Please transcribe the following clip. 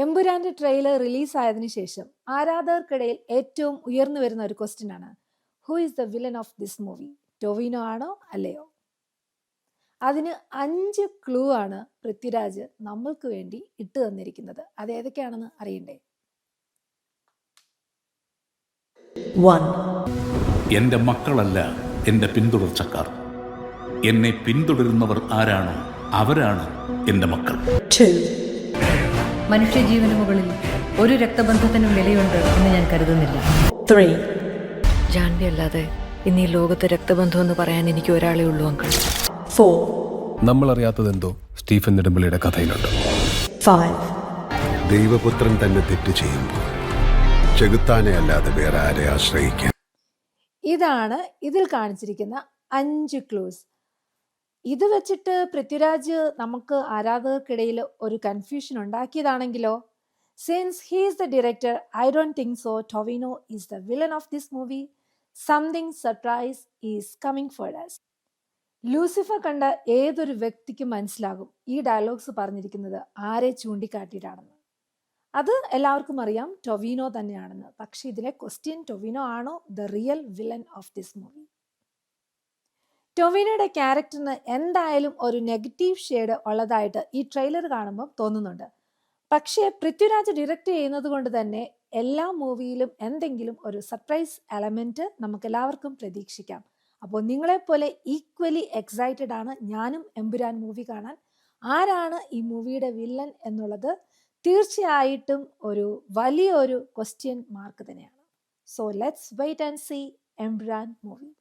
എമ്പുരാന്റെ trailer റിലീസായതിനു ശേഷം ആരാധകർക്കിടയിൽ ഏറ്റവും ഉയർന്നു വരുന്ന ഒരു ക്വസ്റ്റ്യൻ ആണ്, who is the villain of this movie? Tovino ആണോ അല്ലയോ? അതിന് 5 ക്ലൂ ആണ് പൃഥ്വിരാജ് നമ്മൾക്ക് വേണ്ടി ഇട്ട് തന്നിരിക്കുന്നത്. അത് ഏതൊക്കെയാണെന്ന് അറിയണ്ടേ? 1. എന്റെ മക്കളല്ല എന്റെ പിന്തുടർച്ചക്കാർ. എന്നെ പിന്തുടരുന്നവർ ആരാണോ അവരാണ് എന്റെ മക്കൾ. 2. മനുഷ്യജീവന് മുകളിൽ ഒരു രക്തബന്ധത്തിനും വിലയുണ്ട് എന്ന് ഞാൻ കരുതുന്നില്ല. 3. ജാൻവി അല്ലാതെ ഇന്ന് ഈ ലോകത്ത് രക്തബന്ധം എന്ന് പറയാൻ എനിക്ക് ഒരാളേ ഉള്ളൂ അങ്കിൾ. 4. നമ്മളറിയാത്തതെന്തോ സ്റ്റീഫൻ നെടുമ്പള്ളിയുടെ കഥയിലുണ്ട്. 5. ദൈവപുത്രൻ തന്നെ തെറ്റ് ചെയ്യുമ്പോൾ ചെകുത്താനെ അല്ലാതെ വേറെ ആരെ ആശ്രയിക്കാൻ? ഇതാണ് ഇതിൽ കാണിച്ചിരിക്കുന്ന 5 ക്ലൂസ്. ഇത് വെച്ചിട്ട് പൃഥ്വിരാജ് നമുക്ക് ആരാധകർക്കിടയിൽ ഒരു കൺഫ്യൂഷൻ ഉണ്ടാക്കിയതാണെങ്കിലോ? Since he is the director, I don't think so Tovino is the villain of this movie. Something surprise is coming for us. Lucifer കണ്ട ഏതൊരു വ്യക്തിക്കും മനസ്സിലാകും ഈ ഡയലോഗ്സ് പറഞ്ഞിരിക്കുന്നത് ആരെ ചൂണ്ടിക്കാട്ടിയിട്ടാണെന്ന്. അത് എല്ലാവർക്കും അറിയാം, ടൊവിനോ തന്നെയാണെന്ന്. പക്ഷെ ഇതിലെ ക്വസ്റ്റ്യൻ, ടൊവിനോ ആണോ the real villain of this movie? ടൊവിനോയുടെ ക്യാരക്ടറിന് എന്തായാലും ഒരു നെഗറ്റീവ് ഷെയ്ഡ് ഉള്ളതായിട്ട് ഈ ട്രെയിലർ കാണുമ്പോൾ തോന്നുന്നുണ്ട്. പക്ഷേ പൃഥ്വിരാജ് ഡയറക്റ്റ് ചെയ്യുന്നത് കൊണ്ട് തന്നെ എല്ലാ മൂവിയിലും എന്തെങ്കിലും ഒരു സർപ്രൈസ് എലമെന്റ് നമുക്ക് എല്ലാവർക്കും പ്രതീക്ഷിക്കാം. അപ്പോൾ നിങ്ങളെപ്പോലെ ഈക്വലി എക്സൈറ്റഡ് ആണ് ഞാനും എമ്പുരാൻ മൂവി കാണാൻ. ആരാണ് ഈ മൂവിയുടെ വില്ലൻ എന്നുള്ളത് തീർച്ചയായിട്ടും ഒരു വലിയൊരു ക്വസ്റ്റ്യൻ മാർക്ക് തന്നെയാണ്. So let's wait and see Empuraan movie.